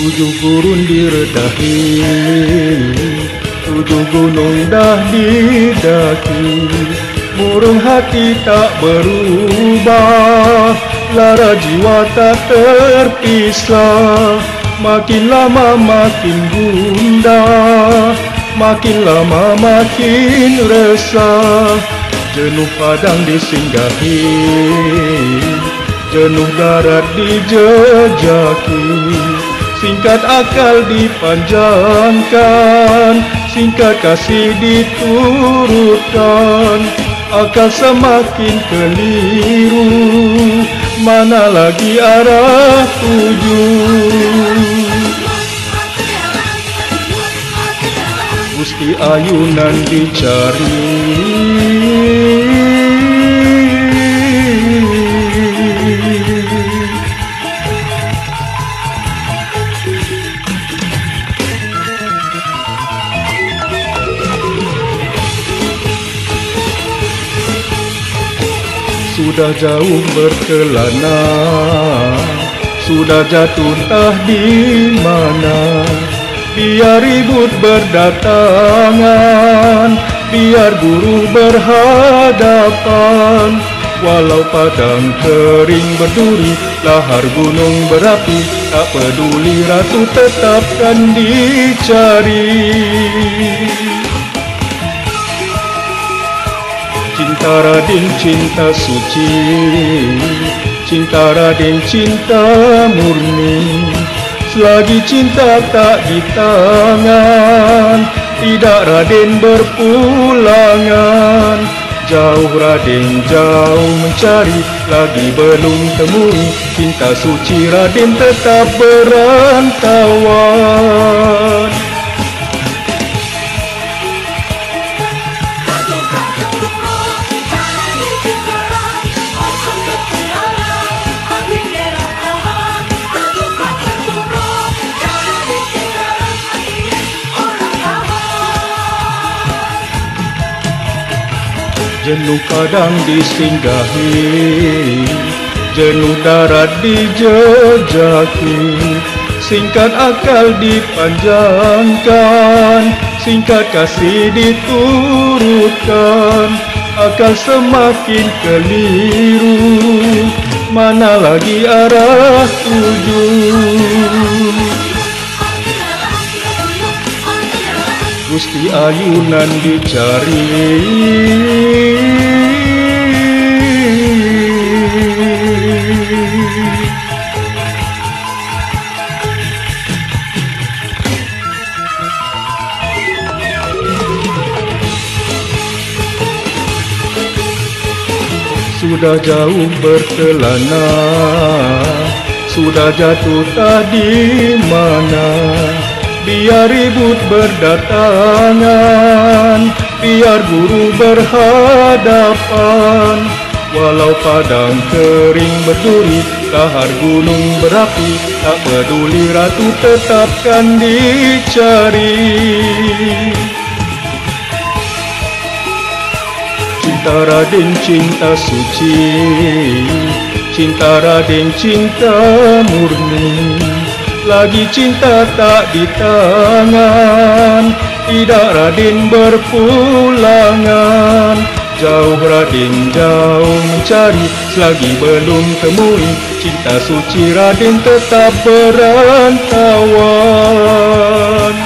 Tujuh gurun diredahi, tujuh gunung dah didaki, murung hati tak berubah, lara jiwa tak terpisah. Makin lama makin gundah, makin lama makin resah. Jenuh padang disinggahi, jenuh darat dijejaki, singkat akal dipanjangkan, singkat kasih diturutkan. Akal semakin keliru, mana lagi arah tuju. Gusti ayunan dicari, sudah jauh berkelana, sudah jatuh entah di mana. Biar ribut berdatangan, biar buruh berhadapan. Walau padang kering berduri, lahar gunung berapi, tak peduli ratu tetapkan dicari. Cinta Raden cinta suci, cinta Raden cinta murni. Selagi cinta tak di tangan, tidak Raden berpulangan. Jauh Raden jauh mencari, lagi belum temui. Cinta suci Raden tetap berantauan. Jenuh padang disinggahi, jenuh darat dijejaki, singkat akal dipanjangkan, singkat kasih diturutkan. Akal semakin keliru, mana lagi arah tuju. Gusti ayunan dicari, sudah jauh berkelana, sudah jatuh tak di mana. Biar ribut berdatangan, biar buruh berhadapan. Walau padang kering berduri, lahar gunung berapi, tak peduli ratu tetapkan dicari. Cinta Raden cinta suci, cinta Raden cinta murni. Lagi cinta tak di tangan, tidak Raden berpulangan. Jauh Raden jauh mencari, selagi belum temui. Cinta suci Raden tetap berantauan.